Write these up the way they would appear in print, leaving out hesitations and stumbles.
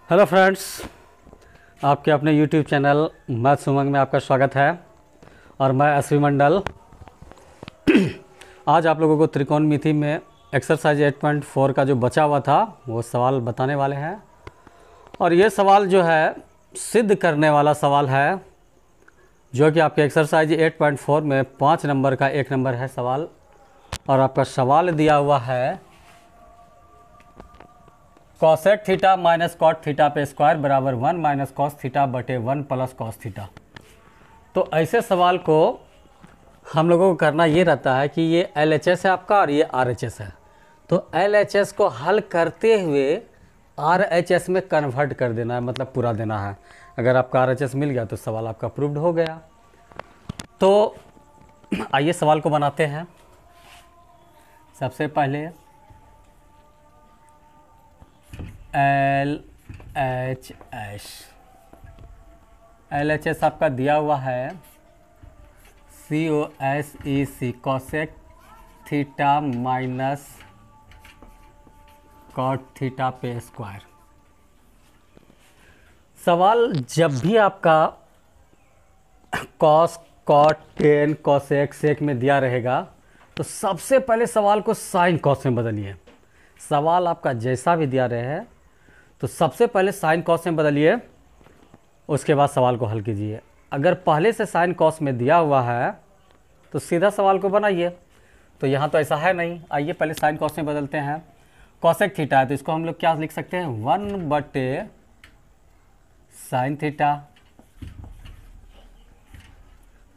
Hello friends, आपके अपने YouTube channel maths उमंग में आपका स्वागत है। और मैं एसवी मंडल आज आप लोगों को त्रिकोणमिति में एक्सरसाइज 8.4 का जो बचा हुआ था वो सवाल बताने वाले हैं। और ये सवाल जो है सिद्ध करने वाला सवाल है, जो कि आपके एक्सरसाइज 8.4 में 5 नंबर का 1 नंबर है सवाल। और आपका सवाल दिया हुआ है cosec theta minus cot theta पे स्क्वायर बराबर 1 माइनस कॉस थीटा बटे 1 प्लस कॉस थीटा। तो ऐसे सवाल को हम लोगों को करना ये रहता है कि ये LHS है आपका और ये RHS है। तो LHS को हल करते हुए RHS में कन्वर्ट कर देना है, मतलब पूरा देना है। अगर आपका RHS मिल गया तो सवाल आपका प्रूव्ड हो गया। तो आइए सवाल को बनाते हैं। सबसे पहले LHS आपका दिया हुआ है COSEC cosec theta minus cot theta पे स्क्वायर। सवाल जब भी आपका cos cot tan cosec sec में दिया रहेगा तो सबसे पहले सवाल को साइन कॉस में बदलिए। सवाल आपका जैसा भी दिया रहे तो सबसे पहले साइन कॉस में बदलिए, उसके बाद सवाल को हल कीजिए। अगर पहले से साइन कॉस में दिया हुआ है तो सीधा सवाल को बनाइए। तो यहाँ तो ऐसा है नहीं। आइए पहले साइन कॉस में बदलते हैं। कॉसेक थीटा है तो इसको हम लोग क्या लिख सकते हैं, 1 बटे sine theta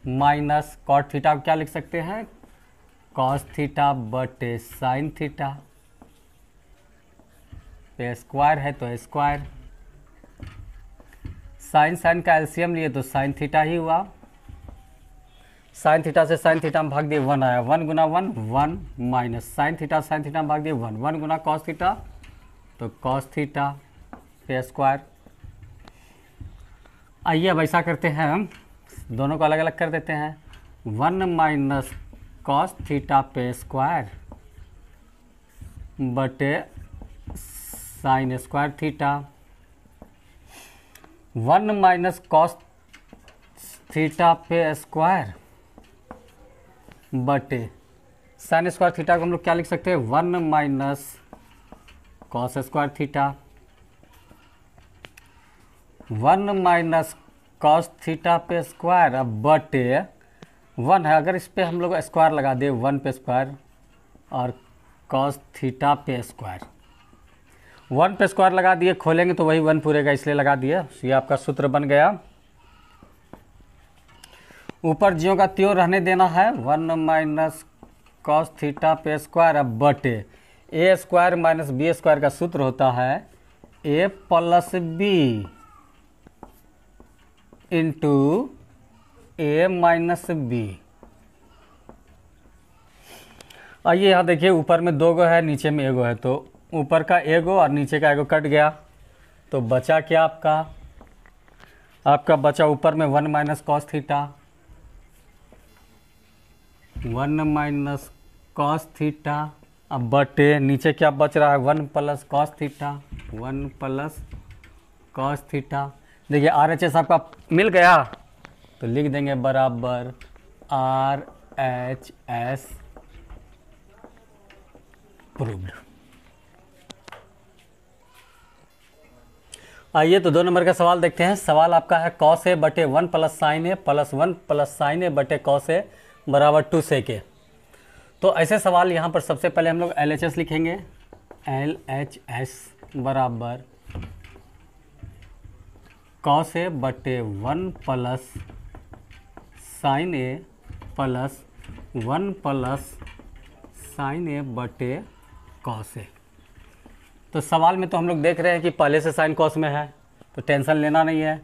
minus cot theta को क्या लिख सकते हैं, कॉस थीटा बटे साइन थीटा पे स्क्वायर है तो स्क्वायर। साइन साइन का एलसीएम लिए तो साइन थीटा ही हुआ। साइन थीटा से साइन थीटा में भाग दिए 1 आया, 1 गुना 1 1 माइनस साइन थीटा में भाग दिए 1 1 गुना कॉस थीटा तो कॉस थीटा पे स्क्वायर। आइए अब ऐसा करते हैं, हम दोनों को अलग अलग कर देते हैं। 1 माइनस कॉस थीटा पे स्क्वायर बटे sign square theta. 1 minus cos theta पे स्क्वायर बटे साइन स्क्वायर थीटा को हम लोग क्या लिख सकते हैं, 1 minus cos square theta. 1 minus cos theta पे स्क्वायर अब बटे 1 है, अगर इस पे हम लोग स्क्वायर लगा दे 1 पे स्क्वायर और कॉस थीटा पे स्क्वायर। 1 पे स्क्वायर लगा दिए, खोलेंगे तो वही 1 पूरेगा, इसलिए लगा दिए। ये आपका सूत्र बन गया। ऊपर ज्यों का त्यों रहने देना है। 1 माइनस कॉस थीटा पे स्क्वायर अब बटे ए स्क्वायर माइनस बी स्क्वायर का सूत्र होता है ए प्लस बी इंटू ए माइनस बी। आइए यहाँ देखिए, ऊपर में 2 गो है, नीचे में 1 गो है। तो ऊपर का 1 गो और नीचे का 1 गो कट गया तो बचा क्या आपका बचा ऊपर में 1 minus cos theta, 1 minus cos theta अब बटे नीचे क्या बच रहा है, 1 plus cos theta, 1 plus cos theta. देखिए RHS आपका मिल गया तो लिख देंगे बराबर RHS प्रूव्ड। आइए तो 2 नंबर का सवाल देखते हैं। सवाल आपका है कॉस ए बटे 1 प्लस साइन ए प्लस 1 प्लस साइन ए बटे कॉस ए बराबर 2 सेक ए। तो ऐसे सवाल यहाँ पर सबसे पहले हम लोग LHS लिखेंगे। LHS बराबर कॉस ए बटे 1 प्लस साइन ए प्लस 1 प्लस साइन ए बटे कॉस ए। तो सवाल में तो हम लोग देख रहे हैं कि पहले से साइन कॉस में है तो टेंशन लेना नहीं है,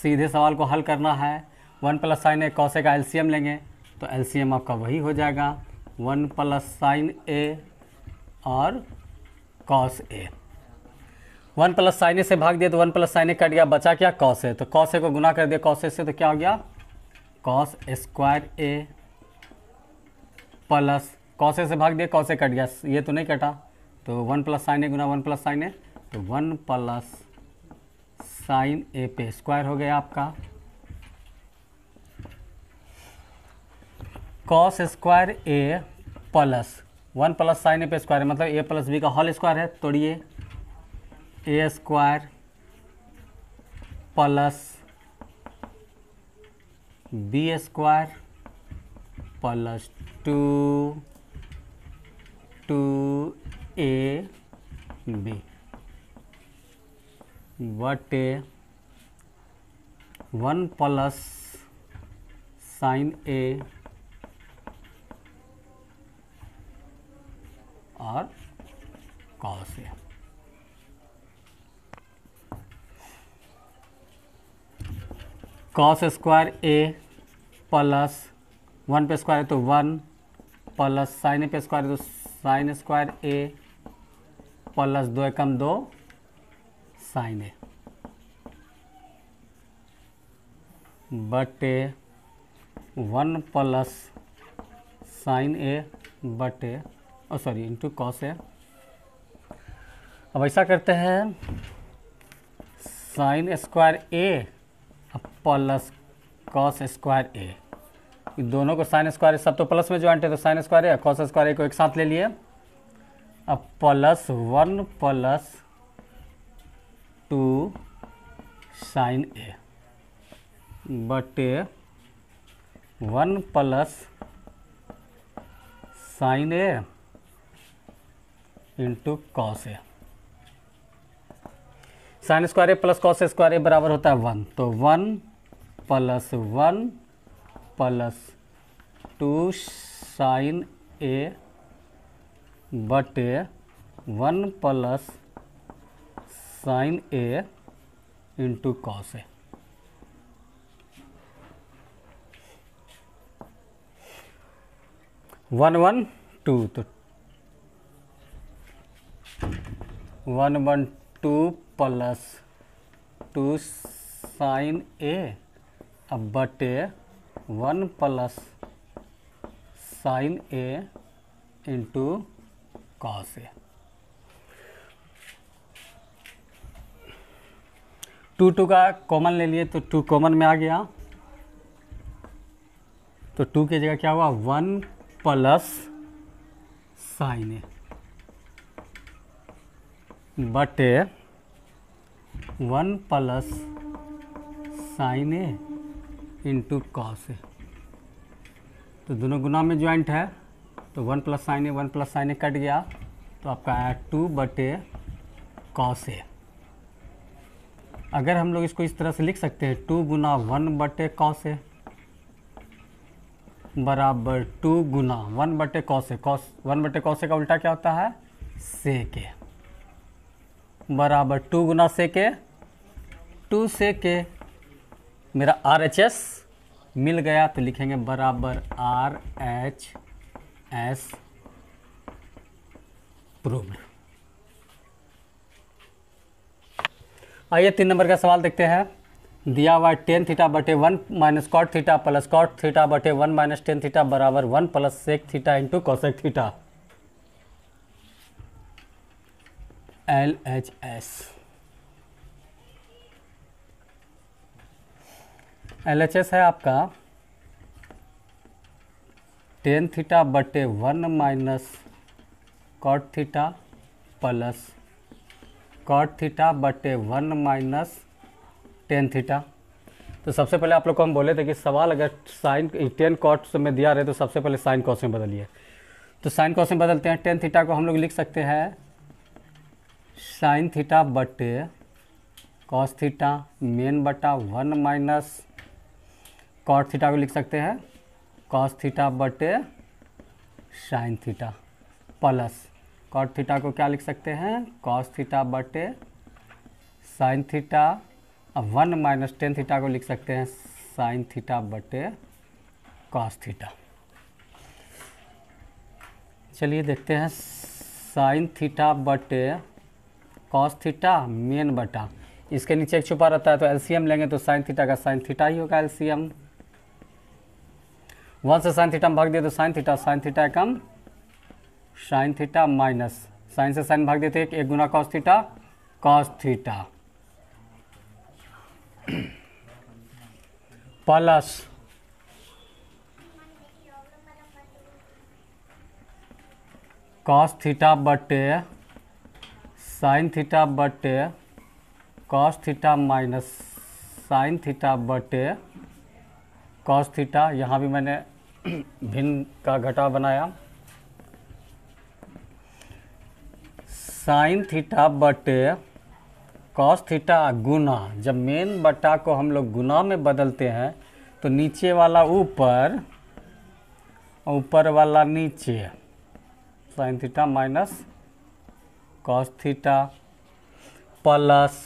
सीधे सवाल को हल करना है। 1 plus sine A cos A का एलसीएम लेंगे तो एलसीएम आपका वही हो जाएगा 1 प्लस साइन ए और कॉस ए। 1 प्लस साइन ए से भाग दिया तो 1 प्लस साइन ए कट गया, बचा क्या कॉस ए। तो कॉस ए को गुना कर दिया कॉस ए से तो क्या हो गया, cos square A plus cos A से भाग दिया कॉस ए कट गया, ये तो नहीं कटा तो 1 प्लस साइन ए गुना 1 प्लस साइन ए तो 1 प्लस साइन ए पे स्क्वायर हो गया आपका, cos square A plus 1 plus sine A पे स्क्वायर, मतलब ए प्लस बी का होल स्क्वायर है, तोड़िए, A square plus B square plus 2ab बटे 1 प्लस साइन ए और cos A. Cos square A plus 1 पे स्क्वायर है तो 1 प्लस साइन ए पे स्क्वायर है तो sine square A plus 2 Ekam 2 sign ए बटे 1 प्लस साइन ए बटे सॉरी इंटू कॉस ए। अब ऐसा करते हैं, sine square A plus cos square ए, दोनों को साइन स्क्वायर सब तो प्लस में ज्वाइंट है तो साइन स्क्वायर ए कॉस स्क्वायर ए को एक साथ ले लिए। अब प्लस 1 प्लस 2 साइन ए बटे 1 plus sine A into cos A. Sine square A plus cos square ए बराबर होता है 1, तो 1 प्लस 1 प्लस 2 साइन ए बटे 1 plus sine A into cos A. One one two, तो 1 1 2 प्लस 2 साइन ए अब बटे 1 plus sine A into cos A. 2 का common ले लिए तो 2 कॉमन में आ गया, तो 2 की जगह क्या हुआ 1 प्लस साइन ए बटे 1 plus sine A into cos A, तो दोनों गुना में ज्वाइंट है तो 1 प्लस साइन ए 1 प्लस साइन ए कट गया, तो आपका आया 2 बटे कॉस ए। अगर हम लोग इसको इस तरह से लिख सकते हैं 2 गुना 1 बटे कॉस ए बराबर 2 गुना 1 बटे कॉस ए, कॉस 1 बटे कॉस ए का उल्टा क्या होता है सेक ए, बराबर 2 गुना सेक ए 2 सेक ए। मेरा RHS मिल गया तो लिखेंगे बराबर RHS प्रूव्ड। आइए 3 नंबर का सवाल देखते हैं। दिया हुआ टेन थीटा बटे 1 minus cot theta plus cot theta बटे 1 माइनस टेन थीटा बराबर 1 plus sec theta into cosec theta. LHS LHS है आपका टेन थीटा बटे 1 minus cot theta plus cot theta बटे 1 माइनस टेन थीटा। तो सबसे पहले आप लोग को हम बोले थे कि सवाल अगर साइन टेन कॉट में दिया रहे तो सबसे पहले साइन कॉस में बदलिए, तो साइन कॉस में बदलते हैं। टेन थीटा को हम लोग लिख सकते हैं साइन थीटा बटे कॉस थीटा मेन बटा 1 माइनस कॉट थीटा को लिख सकते हैं कॉस थीटा बटे sine theta plus cot theta को क्या लिख सकते हैं कॉस थीटा बटे साइन थीटा। अब 1 माइनस टेन थीटा को लिख सकते हैं साइन थीटा बटे कॉस थीटा। चलिए देखते हैं साइन थीटा बटे कॉस थीटा मेन बटा, इसके नीचे एक छुपा रहता है तो एलसीएम लेंगे तो साइन थीटा का साइन थीटा ही होगा एलसीएम। 1 से साइन थीटा में भाग दिए तो साइन थीटा कम साइन थीटा माइनस साइन से साइन भाग देते एक गुना cos theta plus cos theta बटे साइन थीटा बटे cos theta minus sine theta बटे कॉस थीटा। यहाँ भी मैंने भिन्न का घटाव बनाया। साइन थीटा बटे कॉस थीटा गुना, जब मेन बटा को हम लोग गुना में बदलते हैं तो नीचे वाला ऊपर, ऊपर वाला नीचे, sine theta minus cos theta plus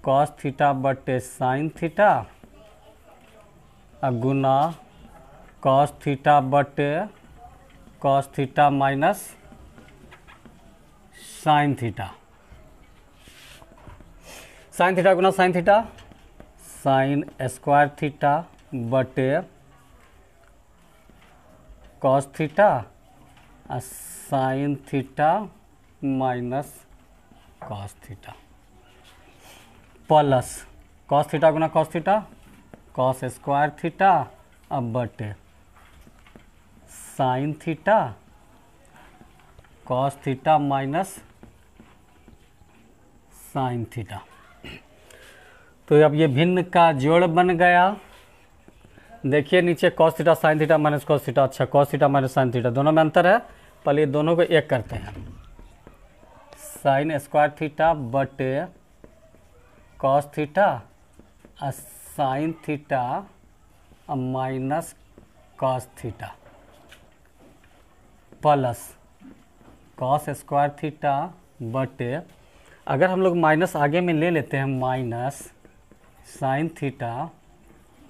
cos theta बटे साइन थीटा गुना कॉस थीटा बटे cos theta minus sine theta. Sine theta गुना sine theta, sine square theta बटे कॉस थीटा और sine theta minus cos theta plus cos theta गुना cos theta, cos square theta अब बटे sine theta cos theta minus sine theta. तो अब ये भिन्न का जोड़ बन गया। देखिए नीचे cos theta sine theta minus cos theta. अच्छा, cos theta minus sine theta दोनों में अंतर है, पहले दोनों को एक करते हैं। साइन स्क्वायर थीटा बटे कॉस थीटा और sine theta minus cos theta plus cos square theta बटे, अगर हम लोग माइनस आगे में ले लेते हैं माइनस साइन थीटा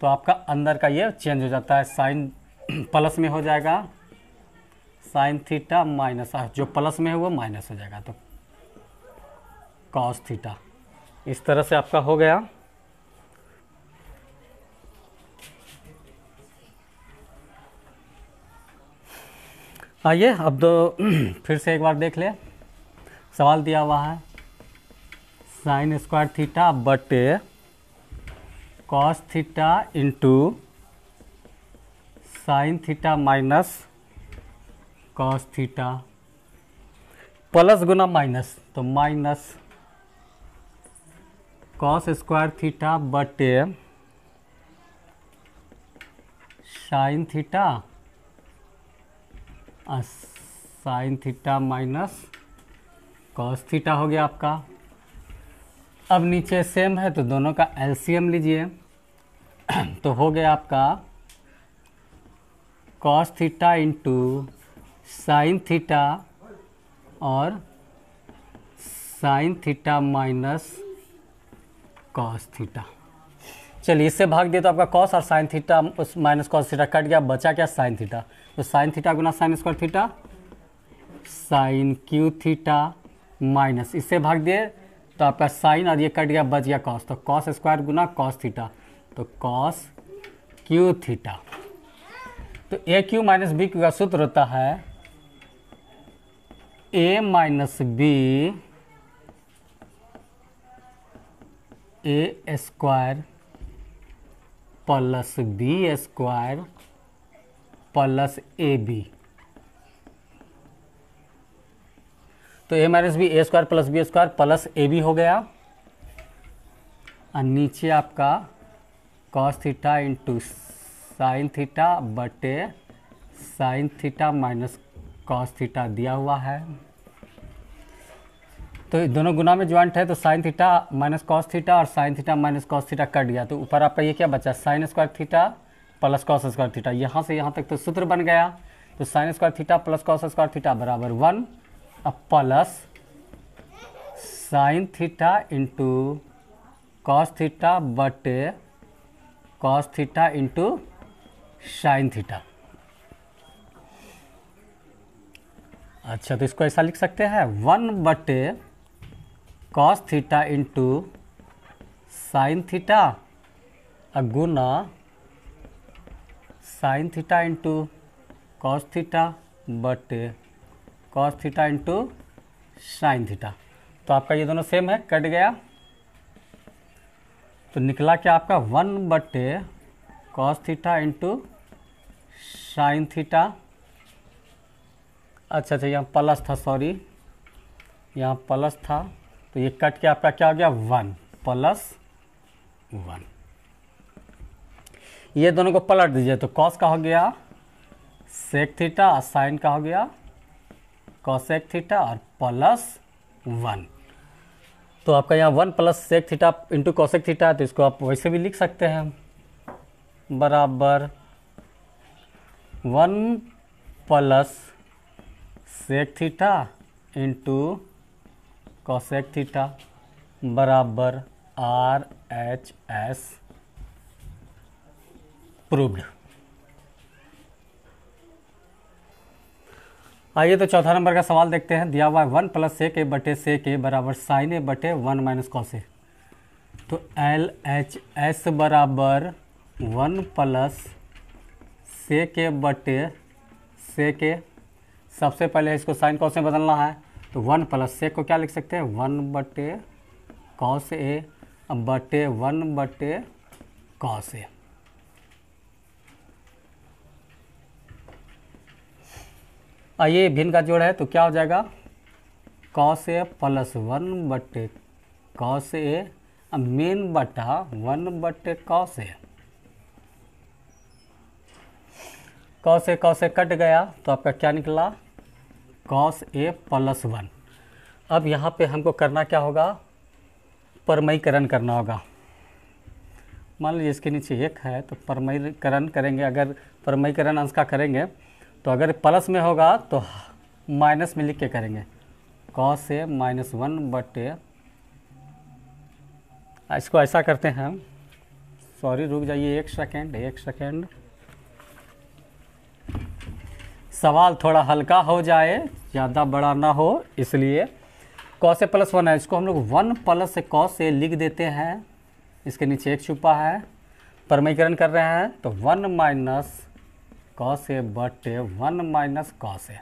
तो आपका अंदर का ये चेंज हो जाता है, साइन प्लस में हो जाएगा साइन थीटा माइनस, जो प्लस में है वो माइनस हो जाएगा तो कॉस थीटा। इस तरह से आपका हो गया। आइए अब दो फिर से एक बार देख ले। सवाल दिया हुआ है साइन स्क्वायर थीटा बटे cos theta into sine theta minus cos theta plus गुना माइनस, तो माइनस कॉस स्क्वायर थीटा बटे साइन थीटा और sine theta minus cos theta हो गया आपका। अब नीचे सेम है तो दोनों का एलसीएम लीजिए तो हो गया आपका cos theta into sine theta और sine theta minus cos theta. चलिए इससे भाग दिए तो आपका कॉस और साइन थीटा उस माइनस कॉस थीटा कट गया, बचा क्या साइन थीटा। तो साइन थीटा गुना sine square theta sine cube theta minus, इससे भाग दिए तो आपका साइन और ये कट गया, बच गया कॉस, तो कॉस स्क्वायर गुना कॉस थीटा तो कॉस क्यू थीटा। तो A cube minus B cube का सूत्र होता है A minus B A square plus B square plus A B. तो A minus B A square plus B square plus A B हो गया और नीचे आपका cos theta into sine theta बटे sine theta minus cos theta दिया हुआ है। तो दोनों गुना में ज्वाइंट है तो sine theta minus cos theta और sine theta minus cos theta cut गया, तो ऊपर आपका ये क्या बचा sine square theta plus cos square theta. यहाँ से यहाँ तक तो सूत्र बन गया। तो sine square theta plus cos square theta बराबर 1 plus sine theta into cos theta बटे cos theta into sine theta. अच्छा, तो इसको ऐसा लिख सकते हैं 1 बटे cos theta into sine theta गुना sine theta into cos theta बटे cos theta into sine theta. तो आपका ये दोनों सेम है, कट गया। तो निकला क्या आपका 1/cos theta into sine theta. अच्छा, यहाँ प्लस था, सॉरी, यहाँ प्लस था, तो ये कट के आपका क्या हो गया 1 + 1। ये दोनों को पलट दीजिए तो कॉस का हो गया सेक थीटा और साइन का हो गया कॉसेक थीटा और +1। तो आपका यहाँ 1 + sec theta into cosec theta है, तो इसको आप वैसे भी लिख सकते हैं बराबर 1 + sec theta into cosec theta बराबर RHS प्रूव्ड। आइए तो चौथा नंबर का सवाल देखते हैं। दिया हुआ है 1 + सेक ए बटे सेक ए बराबर साइन ए बटे 1 - कॉस ए। तो LHS बराबर 1 + सेक ए बटे सेक ए। सबसे पहले इसको साइन कॉस में बदलना है, तो 1 + सेक को क्या लिख सकते हैं 1/cos ए बटे 1/cos ए। आइए भिन्न का जोड़ है तो क्या हो जाएगा cos ए + 1/cos ए मेन बटा 1/cos ए। cos ए कट गया तो आपका क्या निकला cos ए + 1। अब यहाँ पे हमको करना क्या होगा, परमयीकरण करना होगा। मान लीजिए इसके नीचे 1 है तो परमयीकरण करेंगे। अगर परमयीकरण अंश का करेंगे तो अगर प्लस में होगा तो माइनस में लिख के करेंगे cos ए - 1/, इसको ऐसा करते हैं, सॉरी रुक जाइए 1 सेकेंड। सवाल थोड़ा हल्का हो जाए, ज़्यादा बड़ा ना हो, इसलिए cos ए + 1 है, इसको हम लोग 1 + cos ए लिख देते हैं। इसके नीचे 1 छुपा है, परमयीकरण कर रहे हैं तो 1 - cos ए बटे 1 - cos ए।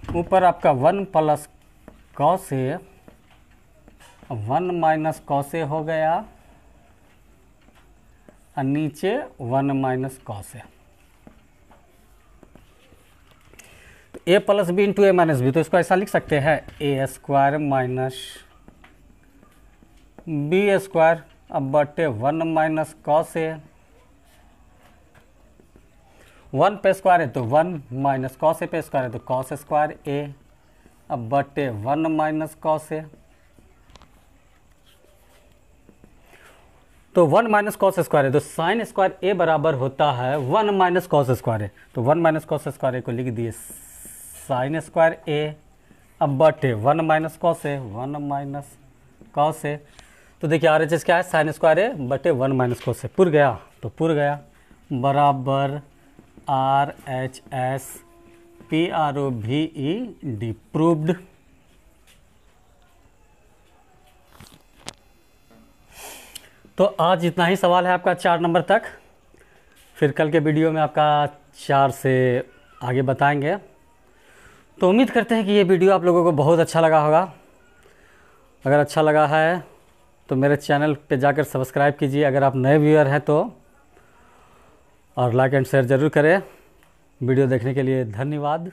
ऊपर आपका 1 + cos ए 1 - cos ए हो गया और नीचे 1 - cos ए। तो a + b into a - b, तो इसको ऐसा लिख सकते हैं a² - b² अब बटे 1 - cos ए। 1 पे स्क्वायर है तो 1 - cos ए पे स्क्वायर है तो cos² ए अब बटे 1 - cos ए। तो 1 - cos² है तो sin² ए बराबर होता है 1 - cos² ए। तो 1 - cos² ए को लिख दिए sin² ए अब बटे 1 - cos ए 1 - cos ए। तो देखिए RHS क्या है sin² ए बटे 1 - cos ए। पुर गया बराबर RHS PROVED प्रूव्ड। तो आज इतना ही सवाल है आपका 4 नंबर तक। फिर कल के वीडियो में आपका 4 से आगे बताएंगे। तो उम्मीद करते हैं कि ये वीडियो आप लोगों को बहुत अच्छा लगा होगा। अगर अच्छा लगा है तो मेरे चैनल पे जाकर सब्सक्राइब कीजिए अगर आप नए व्यूअर हैं तो, और लाइक एंड शेयर ज़रूर करें। वीडियो देखने के लिए धन्यवाद।